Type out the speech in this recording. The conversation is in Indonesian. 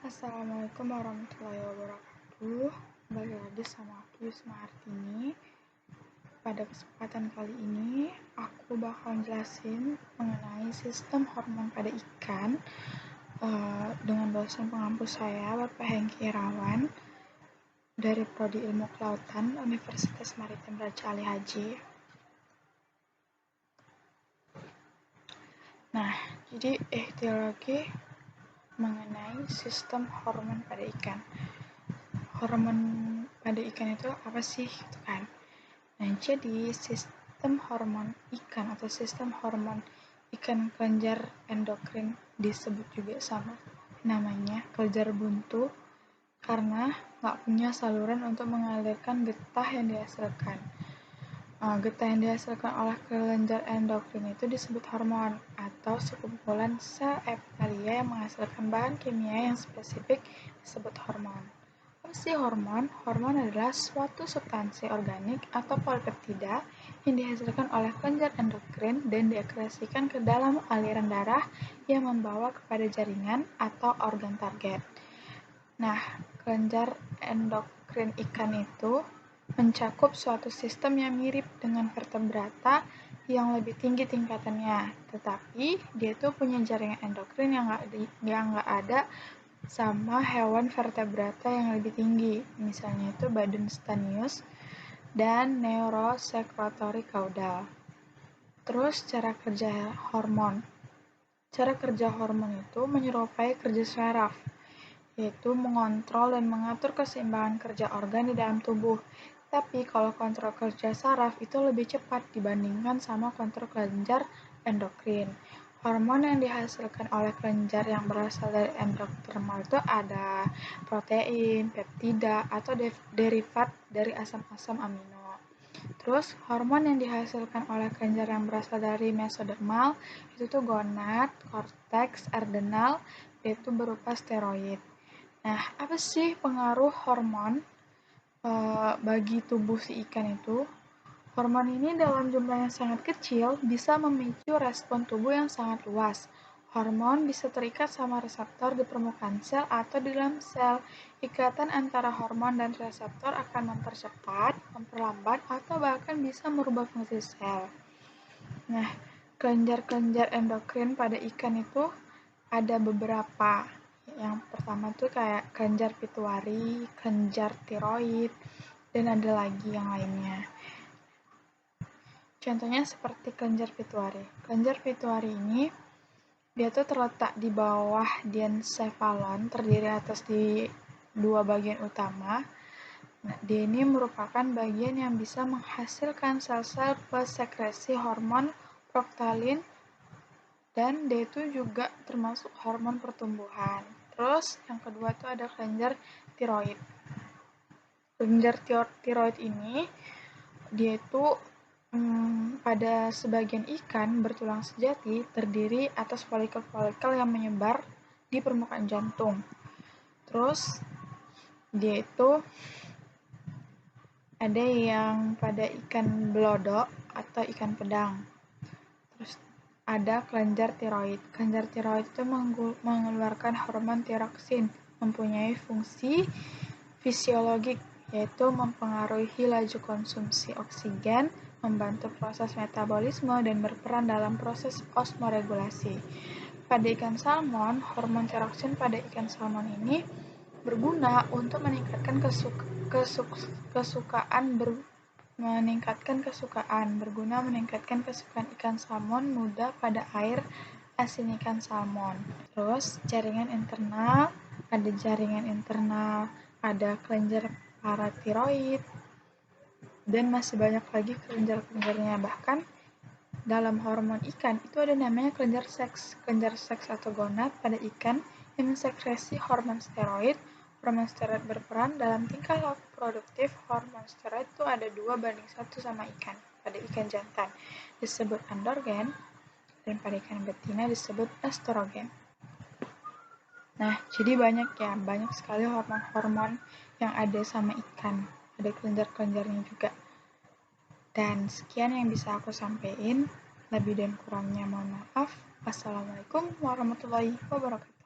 Assalamualaikum warahmatullahi wabarakatuh. Kembali lagi sama aku Yusma Artini. Pada kesempatan kali ini aku bakal jelasin mengenai sistem hormon pada ikan dengan dosen pengampu saya, Bapak Hengki Irawan dari Prodi Ilmu Kelautan Universitas Maritim Raja Ali Haji. Nah, jadi etiologi mengenai sistem hormon pada ikan. Hormon pada ikan itu apa sih gitu kan? Nah, jadi sistem hormon ikan atau sistem hormon ikan kelenjar endokrin disebut juga sama namanya kelenjar buntu karena nggak punya saluran untuk mengalirkan getah yang dihasilkan. Getah yang dihasilkan oleh kelenjar endokrin itu disebut hormon atau sekumpulan sel epitelia yang menghasilkan bahan kimia yang spesifik disebut hormon. Apa sih hormon? Hormon adalah suatu substansi organik atau polipeptida yang dihasilkan oleh kelenjar endokrin dan diekskresikan ke dalam aliran darah yang membawa kepada jaringan atau organ target. Nah, kelenjar endokrin ikan itu mencakup suatu sistem yang mirip dengan vertebrata yang lebih tinggi tingkatannya, tetapi dia itu punya jaringan endokrin yang nggak ada sama hewan vertebrata yang lebih tinggi, misalnya itu badan stanius dan neurosekretory caudal. Terus cara kerja hormon. Cara kerja hormon itu menyerupai kerja saraf, yaitu mengontrol dan mengatur keseimbangan kerja organ di dalam tubuh. Tapi kalau kontrol kerja saraf itu lebih cepat dibandingkan sama kontrol kelenjar endokrin. Hormon yang dihasilkan oleh kelenjar yang berasal dari endodermal itu ada protein, peptida, atau derivat dari asam-asam amino. Terus hormon yang dihasilkan oleh kelenjar yang berasal dari mesodermal itu tuh gonad, korteks, adrenal, yaitu berupa steroid. Nah, apa sih pengaruh hormon bagi tubuh si ikan itu? Hormon ini dalam jumlah yang sangat kecil bisa memicu respon tubuh yang sangat luas. Hormon bisa terikat sama reseptor di permukaan sel atau di dalam sel. Ikatan antara hormon dan reseptor akan mempercepat, memperlambat, atau bahkan bisa merubah fungsi sel. Nah, kelenjar-kelenjar endokrin pada ikan itu ada beberapa. Yang pertama tuh kayak kelenjar pituitari, kelenjar tiroid, dan ada lagi yang lainnya. Contohnya seperti kelenjar pituitari. Kelenjar pituitari ini dia tuh terletak di bawah diencephalon, terdiri atas di dua bagian utama. Nah, dia ini merupakan bagian yang bisa menghasilkan sel-sel pesekresi hormon proktalin dan dia itu juga termasuk hormon pertumbuhan. Terus yang kedua itu ada kelenjar tiroid. Kelenjar tiroid ini dia itu pada sebagian ikan bertulang sejati terdiri atas folikel-folikel yang menyebar di permukaan jantung. Terus dia itu ada yang pada ikan belodok atau ikan pedang. Terus ada kelenjar tiroid. Kelenjar tiroid itu mengeluarkan hormon tiroksin, mempunyai fungsi fisiologik yaitu mempengaruhi laju konsumsi oksigen, membantu proses metabolisme, dan berperan dalam proses osmoregulasi. Pada ikan salmon, hormon tiroksin pada ikan salmon ini berguna untuk meningkatkan kesukaan ikan salmon muda pada air asin ikan salmon. Terus jaringan internal, ada kelenjar paratiroid, dan masih banyak lagi kelenjar-kelenjarnya. Bahkan dalam hormon ikan itu ada namanya kelenjar seks. Kelenjar seks atau gonad pada ikan yang mensekresi hormon steroid. Hormon steroid berperan dalam tingkah laku produktif. Hormon steroid itu ada 2:1 sama ikan. Pada ikan jantan disebut androgen dan pada ikan betina disebut estrogen. Nah, jadi banyak sekali hormon-hormon yang ada sama ikan. Ada kelenjar-kelenjarnya juga. Dan sekian yang bisa aku sampaikan. Lebih dan kurangnya mohon maaf. Wassalamualaikum warahmatullahi wabarakatuh.